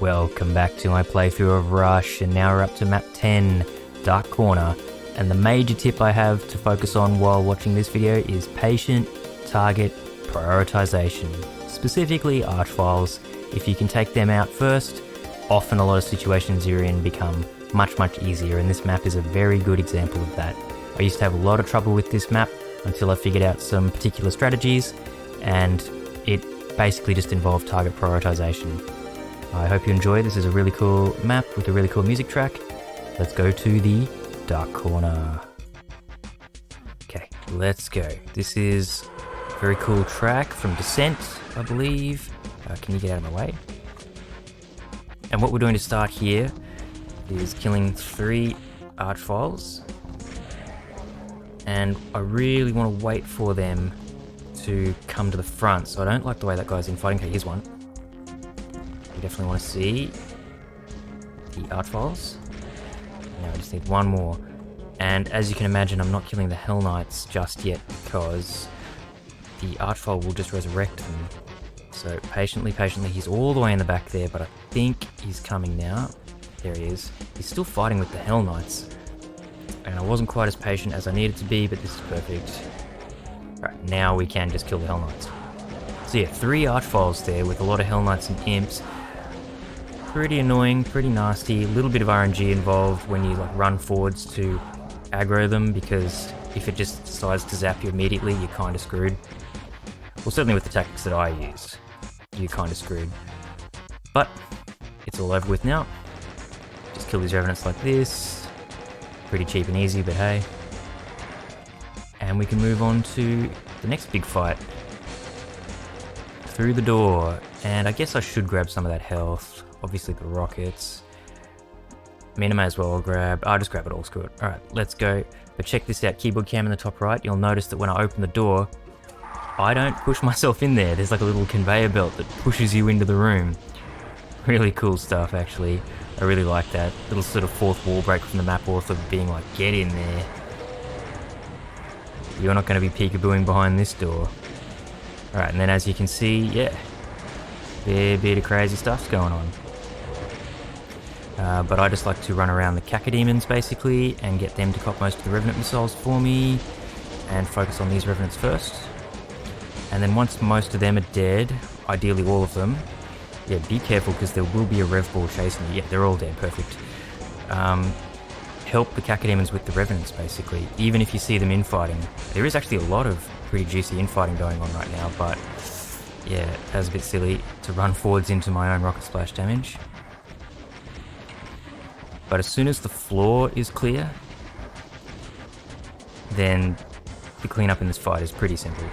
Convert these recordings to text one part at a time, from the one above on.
Welcome back to my playthrough of Rush, and now we're up to map 10, Dark Corner, and the major tip I have to focus on while watching this video is patient target prioritization, specifically arch files. If you can take them out first, often a lot of situations you're in become much easier, and this map is a very good example of that. I used to have a lot of trouble with this map until I figured out some particular strategies, and it basically just involved target prioritization. I hope you enjoy. This is a really cool map with a really cool music track. Let's go to the Dark Corner. Okay, let's go. This is a very cool track from Descent, I believe. Can you get out of my way? And what we're doing to start here is killing 3 arch files. And I really want to wait for them to come to the front, so I don't like the way that guy's in fighting. Okay, here's one. We definitely want to see the arch files. Now I just need one more. And as you can imagine, I'm not killing the Hell Knights just yet because the arch file will just resurrect them. So patiently, he's all the way in the back there, but I think he's coming now. There he is. He's still fighting with the Hell Knights. And I wasn't quite as patient as I needed to be, but this is perfect. Alright, now we can just kill the Hell Knights. So yeah, 3 arch files there with a lot of Hell Knights and Imps. Pretty annoying, pretty nasty, a little bit of RNG involved when you like run forwards to aggro them, because if it just decides to zap you immediately, you're kind of screwed. Well, certainly with the tactics that I use, you're kind of screwed. But it's all over with now. Just kill these revenants like this. Pretty cheap and easy, but hey. And we can move on to the next big fight. Through the door, and I guess I should grab some of that health. Obviously the rockets. I mean, I may as well grab... I'll just grab it all, screw it. Alright, let's go. But check this out, keyboard cam in the top right. You'll notice that when I open the door, I don't push myself in there. There's like a little conveyor belt that pushes you into the room. Really cool stuff, actually. I really like that. Little sort of fourth wall break from the map author being like, get in there. You're not going to be peekabooing behind this door. Alright, and then as you can see, yeah, fair bit of crazy stuff's going on. But I just like to run around the Cacodemons basically and get them to cop most of the Revenant missiles for me and focus on these Revenants first. And then once most of them are dead, ideally all of them, yeah, be careful because there will be a Rev Ball chasing you. Yeah, they're all dead, perfect. Help the Cacodemons with the Revenants basically, even if you see them infighting. There is actually a lot of pretty juicy infighting going on right now, but yeah, that was a bit silly to run forwards into my own rocket splash damage. But as soon as the floor is clear, then the cleanup in this fight is pretty simple.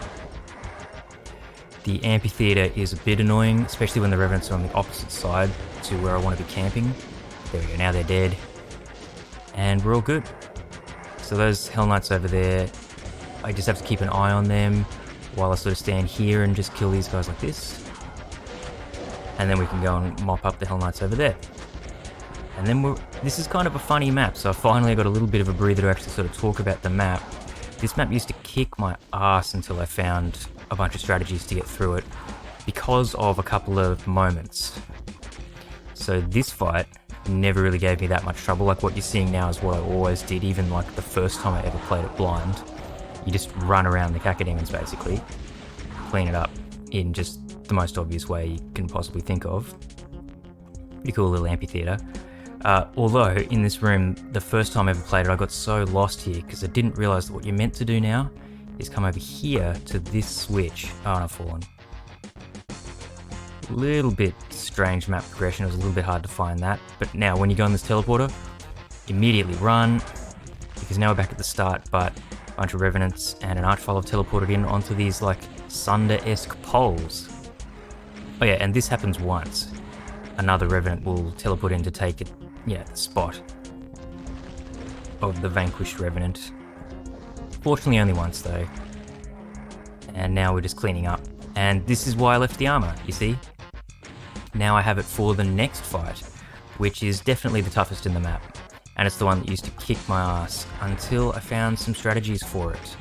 The amphitheater is a bit annoying, especially when the Revenants are on the opposite side to where I want to be camping. There we go, now they're dead. And we're all good. So those Hell Knights over there, I just have to keep an eye on them while I sort of stand here and just kill these guys like this. And then we can go and mop up the Hell Knights over there. And then this is kind of a funny map, so I finally got a little bit of a breather to actually sort of talk about the map. This map used to kick my ass until I found a bunch of strategies to get through it because of a couple of moments. So this fight never really gave me that much trouble. Like what you're seeing now is what I always did, even like the first time I ever played it blind. You just run around the Cacodemons basically, clean it up in just the most obvious way you can possibly think of. Pretty cool little amphitheater. Although in this room, the first time I ever played it, I got so lost here because I didn't realize that what you're meant to do now is come over here to this switch. Oh, and I've fallen. Little bit strange map progression. It was a little bit hard to find that. But now when you go on this teleporter, immediately run, because now we're back at the start, but a bunch of Revenants and an Archfile have teleported in onto these like Sunder-esque poles. Oh yeah, and this happens once. Another Revenant will teleport in to take it, yeah, the spot of the vanquished Revenant. Fortunately only once though. And now we're just cleaning up. And this is why I left the armor, you see? Now I have it for the next fight, which is definitely the toughest in the map. And it's the one that used to kick my ass until I found some strategies for it.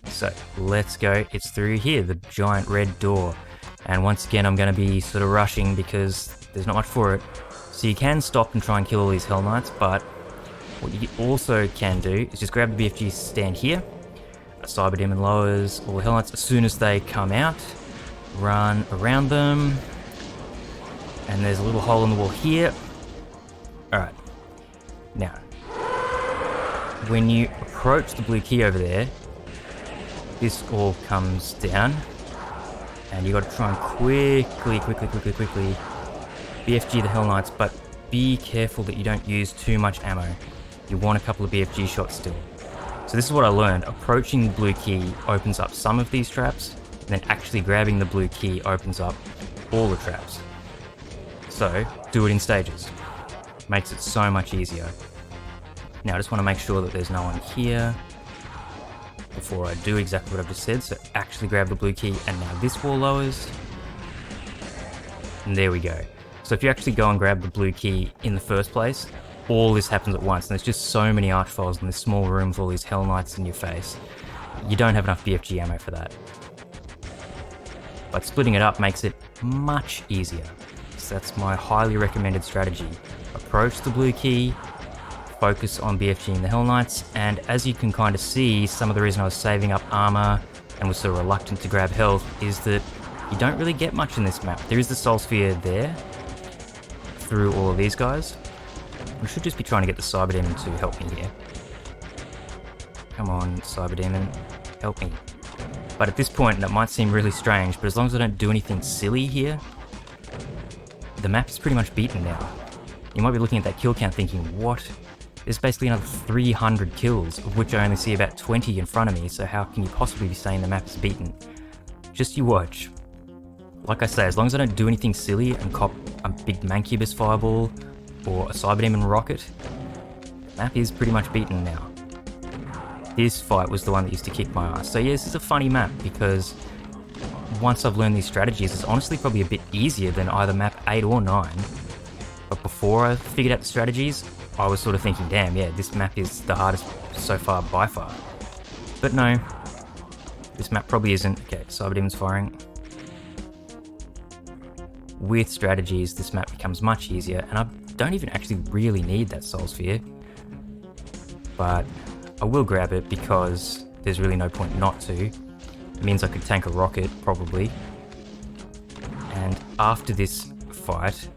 So let's go. It's through here, the giant red door. And once again, I'm going to be sort of rushing because there's not much for it. So you can stop and try and kill all these Hell Knights, but what you also can do is just grab the BFG stand here, a Cyber Demon lowers all the Hell Knights as soon as they come out, run around them, and there's a little hole in the wall here. Alright, now, when you approach the blue key over there, this all comes down, and you got to try and quickly BFG the Hell Knights, but be careful that you don't use too much ammo. You want a couple of BFG shots still. So this is what I learned. Approaching the blue key opens up some of these traps, and then actually grabbing the blue key opens up all the traps. So do it in stages. Makes it so much easier. Now I just want to make sure that there's no one here before I do exactly what I've just said. So actually grab the blue key, and now this wall lowers. And there we go. So if you actually go and grab the blue key in the first place, all this happens at once, and there's just so many Archfiles in this small room with all these Hell Knights in your face. You don't have enough BFG ammo for that. But splitting it up makes it much easier. So that's my highly recommended strategy. Approach the blue key, focus on BFGing the Hell Knights, and as you can kind of see, some of the reason I was saving up armor and was so reluctant to grab health is that you don't really get much in this map. There is the Soul Sphere there, through all of these guys. I should just be trying to get the Cyber Demon to help me here. Come on, Cyber Demon, help me. But at this point, that might seem really strange, but as long as I don't do anything silly here, the map is pretty much beaten now. You might be looking at that kill count thinking, what? There's basically another 300 kills, of which I only see about 20 in front of me, so how can you possibly be saying the map is beaten? Just you watch. Like I say, as long as I don't do anything silly and cop a big Mancubus Fireball or a Cyber Demon Rocket, the map is pretty much beaten now. This fight was the one that used to kick my ass. So yeah, this is a funny map because once I've learned these strategies, it's honestly probably a bit easier than either map 8 or 9. But before I figured out the strategies, I was sort of thinking, damn, yeah, this map is the hardest so far by far. But no, this map probably isn't. Okay, Cyber Demon's firing. With strategies, this map becomes much easier, and I don't even actually really need that Soul Sphere. But I will grab it because there's really no point not to. It means I could tank a rocket, probably. And after this fight,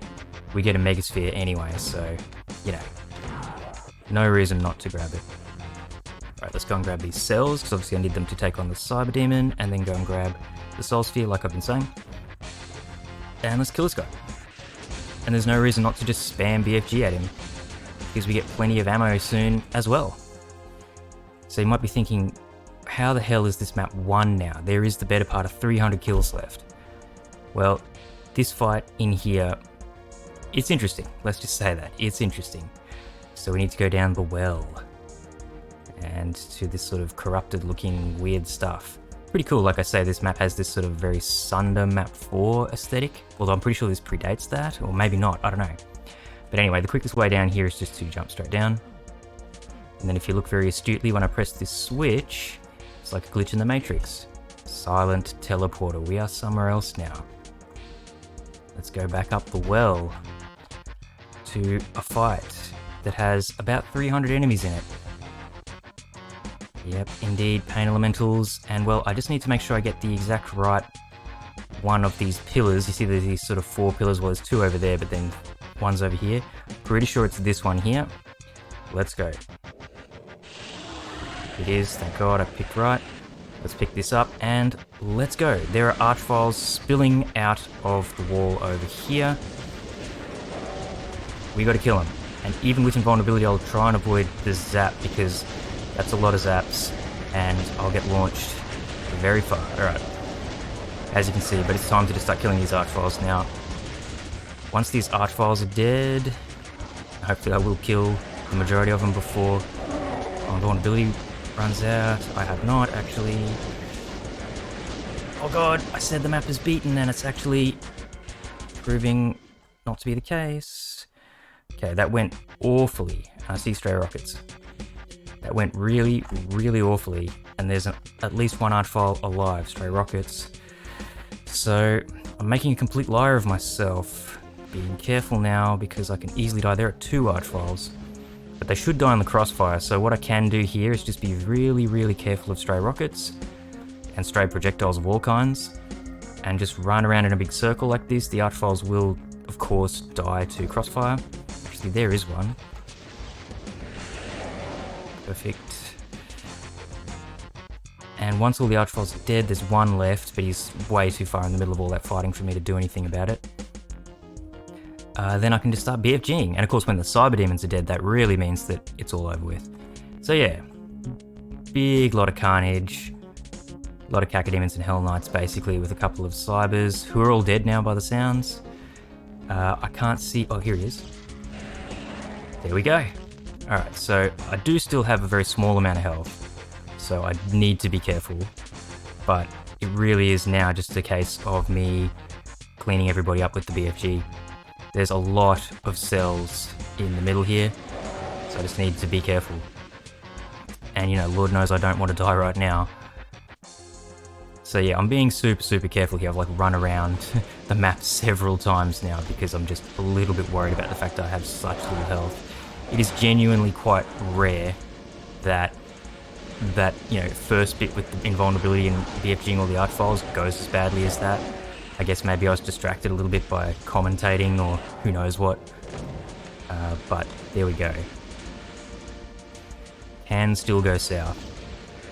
we get a Megasphere anyway, so, you know, no reason not to grab it. Alright, let's go and grab these cells, because obviously I need them to take on the Cyber Demon, and then go and grab the Soul Sphere, like I've been saying. And let's kill this guy. And there's no reason not to just spam BFG at him, because we get plenty of ammo soon as well. So you might be thinking, how the hell is this map won now? There is the better part of 300 kills left. Well, this fight in here, it's interesting. Let's just say that. It's interesting. So we need to go down the well and to this sort of corrupted looking weird stuff. Pretty cool. Like I say, this map has this sort of very Sunder map 4 aesthetic, although I'm pretty sure this predates that, or maybe not, I don't know. But anyway, the quickest way down here is just to jump straight down. And then if you look very astutely, when I press this switch, it's like a glitch in the Matrix. Silent teleporter. We are somewhere else now. Let's go back up the well to a fight that has about 300 enemies in it. Yep, indeed, Pain Elementals, and well, I just need to make sure I get the exact right one of these pillars. You see there's these sort of 4 pillars, well there's 2 over there, but then one's over here. Pretty sure it's this one here. Let's go. It is, thank God, I picked right. Let's pick this up, and let's go. There are Archfiles spilling out of the wall over here. We gotta kill them. And even with invulnerability, I'll try and avoid the zap, because that's a lot of zaps, and I'll get launched very far. Alright, as you can see, but it's time to just start killing these Archfiles now. Once these Archfiles are dead, hopefully I will kill the majority of them before invulnerability runs out. I have not, actually. Oh god, I said the map is beaten, and it's actually proving not to be the case. Okay, that went awfully. I see stray rockets. That went really, really awfully, and there's at least one Archfile alive. Stray rockets. So I'm making a complete liar of myself. Being careful now because I can easily die. There are 2 arch files, but they should die in the crossfire. So what I can do here is just be really, really careful of stray rockets and stray projectiles of all kinds, and just run around in a big circle like this. The arch files will, of course, die to crossfire. Actually, there is one. Perfect. And once all the arch files are dead, there's one left, but he's way too far in the middle of all that fighting for me to do anything about it. Then I can just start BFGing. And of course, when the cyber demons are dead, that really means that it's all over with. So yeah, big lot of carnage, a lot of cacodemons and hell knights basically, with a couple of cybers who are all dead now by the sounds. I can't see, oh, here he is. There we go. Alright, so I do still have a very small amount of health, so I need to be careful, but it really is now just a case of me cleaning everybody up with the BFG. There's a lot of cells in the middle here, so I just need to be careful. And you know, Lord knows I don't want to die right now. So yeah, I'm being super, super careful here. I've like run around the map several times now because I'm just a little bit worried about the fact that I have such little health. It is genuinely quite rare that you know, first bit with the invulnerability and BFGing all the arch files goes as badly as that. I guess maybe I was distracted a little bit by commentating or who knows what. But there we go. Can still go south.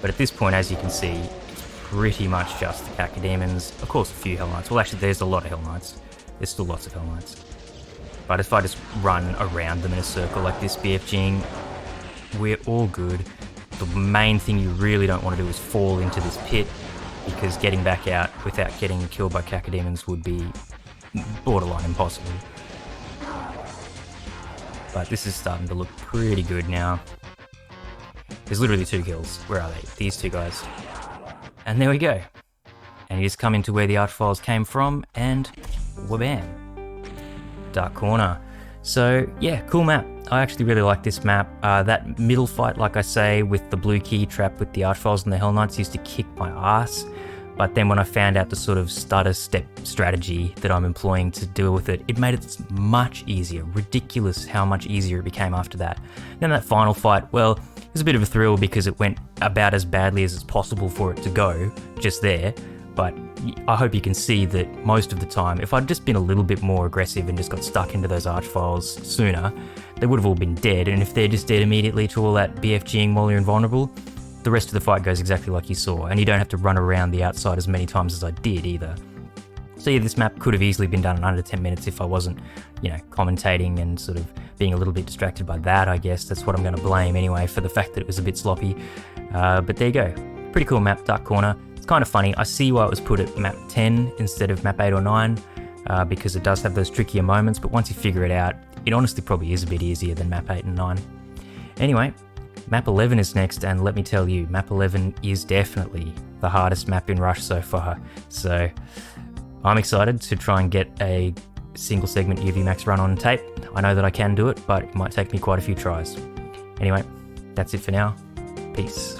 But at this point, as you can see, it's pretty much just the cacodemons. Of course, a few hell knights. Well, actually, there's a lot of hell knights. There's still lots of hell knights. But if I just run around them in a circle like this, BFGing, we're all good. The main thing you really don't want to do is fall into this pit, because getting back out without getting killed by cacodemons would be borderline impossible. But this is starting to look pretty good now. There's literally 2 kills. Where are they? These 2 guys. And there we go. And you just come into where the arch files came from, and whabam. Dark corner. So yeah, cool map. I actually really like this map. That middle fight, like I say, with the blue key trap with the arch files and the hell knights used to kick my ass. But then when I found out the sort of stutter step strategy that I'm employing to deal with it, it made it much easier. Ridiculous how much easier it became after that. Then that final fight, well, it was a bit of a thrill because it went about as badly as it's possible for it to go, just there. But I hope you can see that most of the time, if I'd just been a little bit more aggressive and just got stuck into those arch files sooner, they would have all been dead. And if they're just dead immediately to all that BFGing while you're invulnerable, the rest of the fight goes exactly like you saw, and you don't have to run around the outside as many times as I did either. So yeah, this map could have easily been done in under 10 minutes if I wasn't, you know, commentating and sort of being a little bit distracted by that, I guess. That's what I'm going to blame anyway, for the fact that it was a bit sloppy. But there you go. Pretty cool map, Dark Corner. It's kind of funny. I see why it was put at map 10 instead of map 8 or 9, because it does have those trickier moments, but once you figure it out, it honestly probably is a bit easier than map 8 and 9. Anyway, map 11 is next, and let me tell you, map 11 is definitely the hardest map in Rush so far. So I'm excited to try and get a single segment UVMax run on tape. I know that I can do it, but it might take me quite a few tries. Anyway, that's it for now. Peace.